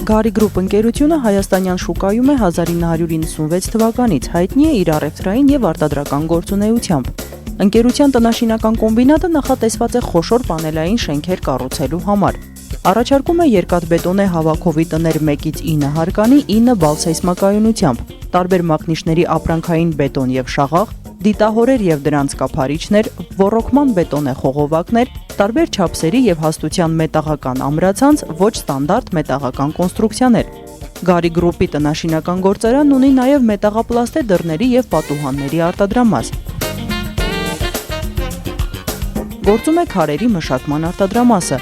Գարի գրուպ ընկերությունը հայաստանյան շուկայում է 1996 թվականից, հայտնի է իր առևտրային եւ արտադրական գործունեությամբ։ Ընկերության տնաշինական կոմբինատը նախատեսված է խոշոր պանելային շենքեր կառուցելու համար։ Առաջարկում է երկաթբետոնե հավաքովի տներ 1-ից 9 հարկանի 9 բալ սեյսմակայունությամբ, տարբեր մակնիշների ապրանքային բետոն եւ շաղախ, դիտահորեր եւ դրանց կափարիչներ, ոռոգման բետոնե խողովակներ, տարբեր չափսերի եւ հաստության մետաղական ամրացանց, ոչ ստանդարտ մետաղական կոնստրուկցիաներ։ Գարի գրուպի տնաշինական գործարանն ունի նաեւ մետաղապլաստե դռների եւ պատուհանների արտադրամաս։ Գործում է քարերի մշակման արտադրամասը։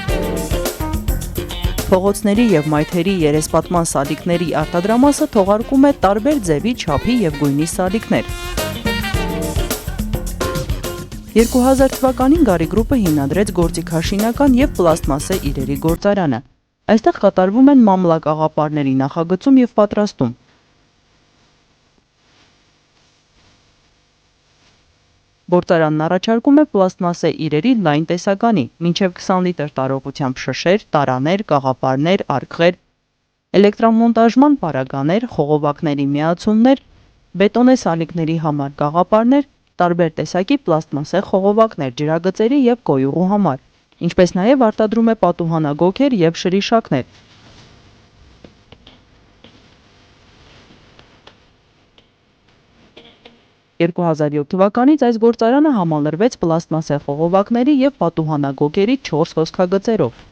Փողոցների եւ մայթերի երեսպատման սալիկների արտադրամասը թողարկում է տարբեր ձևի, չափի եւ գույնի սալիկներ։ 2000 թվականին Գարի գրուպը հիմնադրեց գործիքաշինական եւ պլաստմասե իրերի գործարանը։ Այստեղ կատարվում են մամլակաղապարների նախագծում եւ պատրաստում։ Գործարանն առաջարկում է պլաստմասե իրերի լայն տեսականի, մինչև 20 լիտր տարողությամբ շշեր, տարաներ, կաղապարներ, արկղեր, էլեկտրամոնտաժման պարագաներ, խողովակների միացումներ, բետոնե սալիկների համար կաղապարներ, տարբեր տեսակի պլաստմասե խողովակներ ջրագծերի եւ կոյուղու համար, ինչպես նաեւ արտադրում է պատուհանագոգեր եւ շրիշակներ։ «2007 թվականից այս գործարանը համալրվեց պլաստմասե խողովակների եւ պատուհանագոգերի 4 հոսքագծերով։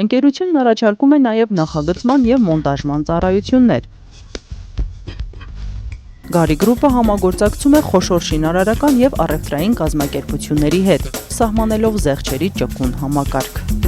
Ընկերությունն առաջարկում է նաեւ նախագծման եւ մոնտաժման ծառայություններ։ Գարի գրուպը համագործակցում է խոշոր շինարարական եւ առևտրային կազմակերպությունների հետ, սահմանելով զեղչերի ճկուն համակարգ։